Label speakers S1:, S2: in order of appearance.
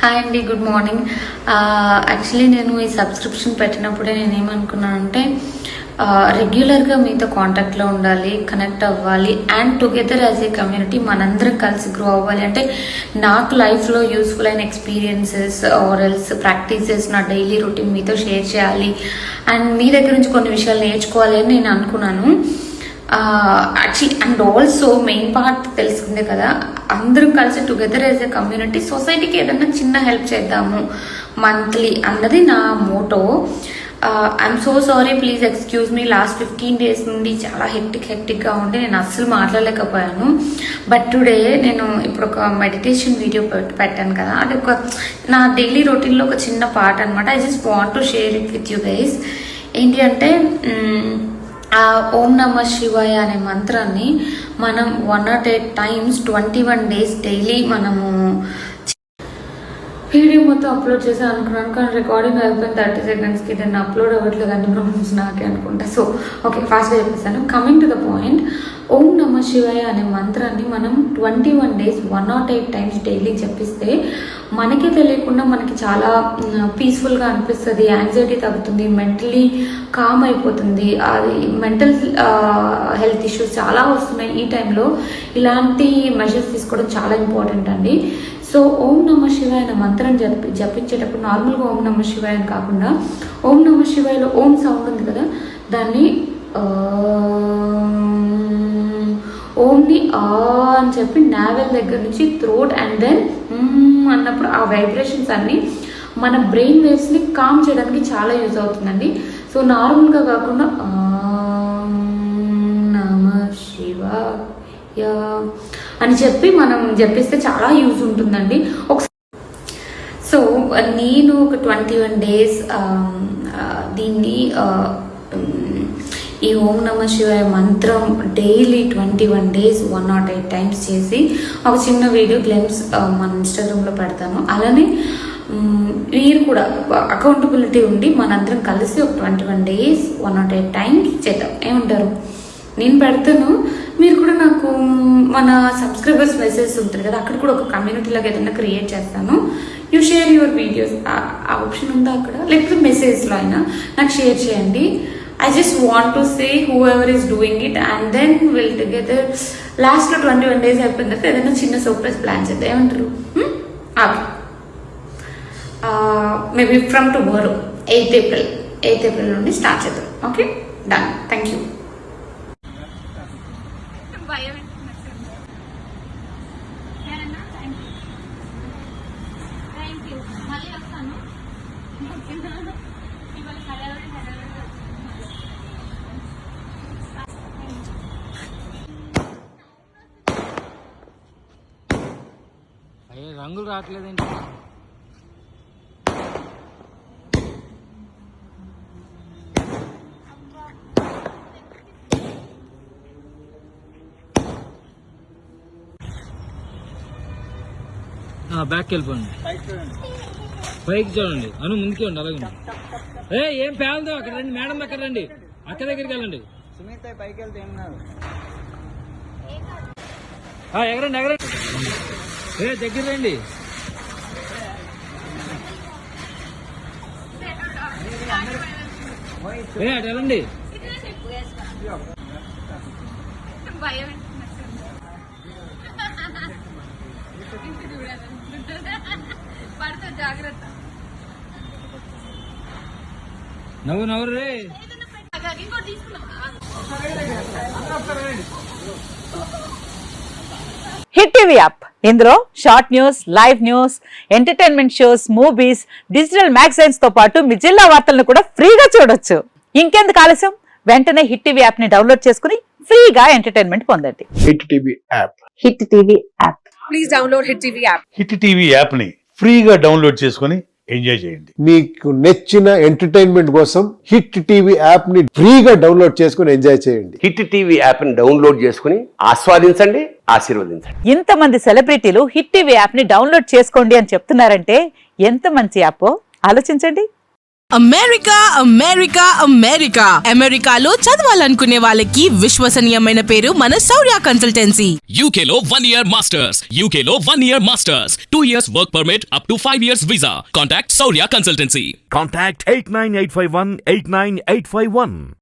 S1: Hi అండి, good morning. Actually నేను ఈ సబ్స్క్రిప్షన్ పెట్టినప్పుడే నేను ఏమనుకున్నానంటే రెగ్యులర్గా మీతో కాంటాక్ట్లో ఉండాలి, కనెక్ట్ అవ్వాలి and together as a community మనందరం కలిసి గ్రో అవ్వాలి. అంటే నాకు లైఫ్లో యూస్ఫుల్ అయిన ఎక్స్పీరియన్సెస్ ఆర్ ఎల్స్ ప్రాక్టీసెస్ నా డైలీ రొటీన్ మీతో షేర్ చేయాలి అండ్ మీ దగ్గర నుంచి కొన్ని విషయాలు నేర్చుకోవాలి అని నేను అనుకున్నాను. Actually and also main part తెలుసుకుందే కదా, అందరం కలిసి టుగెదర్ యాజ్ ఎ కమ్యూనిటీ సొసైటీకి ఏదైనా చిన్న హెల్ప్ చేద్దాము మంత్లీ అన్నది నా motto. I'm so sorry, please excuse me. Last 15 days నుండి చాలా హెక్టిక్గా ఉండి నేను అస్సలు మాట్లాడలేకపోయాను. బట్ టుడే నేను ఇప్పుడు ఒక మెడిటేషన్ వీడియో పెట్టాను కదా, అది ఒక నా డైలీ రొటీన్లో ఒక చిన్న పార్ట్ అనమాట. I just want to share it with you guys. ఏంటి అంటే ఓం నమ శివాయ అనే మంత్రాన్ని మనం 108 times 21 days డైలీ మనము వీడియో మొత్తం అప్లోడ్ చేసాను అనుకున్నాను, కానీ రికార్డింగ్ అయిపోయింది 30 secondsకి. దాన్ని అప్లోడ్ అవ్వట్లేదు అన్ని ప్రాబ్లమ్స్ నాకే అనుకుంటా. సో ఓకే, ఫాస్ట్గా చెప్పేస్తాను. కమింగ్ టు ద పాయింట్, ఓం నమ శివాయ అనే మంత్రాన్ని మనం 21 days 108 times డైలీ చెప్పిస్తే మనకే తెలియకుండా మనకి చాలా పీస్ఫుల్గా అనిపిస్తుంది, యాంగ్జైటీ తగ్గుతుంది, మెంటలీ కామ్ అయిపోతుంది. అది మెంటల్ హెల్త్ ఇష్యూస్ చాలా వస్తున్నాయి ఈ టైంలో. ఇలాంటి మెజర్స్ తీసుకోవడం చాలా ఇంపార్టెంట్ అండి. సో ఓం నమ శివాయ అనే మంత్రం జపించేటప్పుడు నార్మల్గా ఓం నమ శివాయ అని కాకుండా ఓం నమ శివాయలో ఓం సౌండ్ ఉంది కదా, దాన్ని ఓంని ఆ అని చెప్పి నావెల్ దగ్గర నుంచి థ్రోట్ అండ్ దెన్ అన్నప్పుడు ఆ వైబ్రేషన్స్ అన్ని మన బ్రెయిన్ వేవ్స్ని కామ్ చేయడానికి చాలా యూజ్ అవుతుందండి. సో నార్మల్గా కాకుండా నమ శివాయ అని చెప్పి మనం జపిస్తే చాలా యూజ్ ఉంటుందండి. సో నేను ఒక 21 days దీన్ని ఈ ఓం నమ శివాయ మంత్రం డైలీ 21 days 108 times చేసి ఒక చిన్న వీడియో గ్లిమ్స్ మన ఇన్స్టాగ్రామ్లో పెడతాను. అలానే మీరు కూడా అకౌంటబిలిటీ ఉండి మనందరం కలిసి ఒక 21 days 108 times చేద్దాం. ఏమంటారు? నేను పెడతాను, మీరు కూడా నాకు మన సబ్స్క్రైబర్స్ మెసేజ్ ఉంటుంది కదా, అక్కడ కూడా ఒక కమ్యూనిటీ లాగా ఏదైనా క్రియేట్ చేస్తాను. యూ షేర్ యువర్ వీడియోస్, ఆ ఆప్షన్ ఉందా అక్కడ, లేకపోతే మెసేజ్లో అయినా నాకు షేర్ చేయండి. I just want to say whoever is doing it and then we'll together last 21 days అయిపోయిన తర్వాత ఏదైనా చిన్న సర్ప్రైజ్ ప్లాన్ చేద్దాం. ఏమంటారు? Okay, maybe from tomorrow 8th April నుండి స్టార్ట్ చేద్దాం. Okay, done. Thank you.
S2: రంగులు రావట్లేదండి. బ్యాక్ వెళ్ళిపోండి, పైకి చూడండి, అను ముందుకే ఉండి అలాగే. ఏం పేలదు, అక్కడ రండి, మేడం దగ్గర రండి, అక్క దగ్గరికి వెళ్ళండి. సునీత పైకి వెళ్తే ఎగరండి ఎగరండి, దగ్గర రండి. అటు వెళ్ళండి. నవ్వు నవ్వు రే.
S3: హిట్ టీవీ యాప్, ఇందులో short news, live news, entertainment shows, movies, digital magazines తో పాటు మీ జిల్లా వార్తలను కూడా ఫ్రీగా చూడొచ్చు. ఇంకెందుకు ఆలస్యం, వెంటనే హిట్ టీవీ యాప్ ని డౌన్లోడ్ చేసుకుని ఫ్రీగా ఎంటర్టైన్మెంట్ పొందండి.
S4: Hit TV app,
S3: hit TV app,
S5: please download hit TV app.
S4: Hit TV app ని ఫ్రీగా డౌన్లోడ్ చేసుకుని ఎంజాయ్ చేయండి.
S6: మీకు నచ్చిన ఎంటర్టైన్మెంట్ కోసం హిట్ టీవీ యాప్ ని ఫ్రీగా డౌన్లోడ్ చేసుకుని ఎంజాయ్ చేయండి.
S7: హిట్ టీవీ యాప్ ని డౌన్లోడ్ చేసుకుని ఆస్వాదించండి, ఆశీర్వదించండి.
S3: ఇంతమంది సెలబ్రిటీలు హిట్ టీవీ యాప్ ని డౌన్లోడ్ చేసుకోండి అని చెప్తున్నారంటే ఎంత మంచి యాప్ ఆలోచించండి.
S8: అమెరికా అమెరికా అమెరికా అమెరికాలో చదవాలనుకునే వాళ్ళకి విశ్వసనీయమైన పేరు మన శౌర్య కన్సల్టెన్సీ.
S9: UK లో 1 year masters. UK లో 1 year masters. 2 years work permit up to 5 years visa. Contact Saurya Consultancy.
S10: Contact 89851 89851.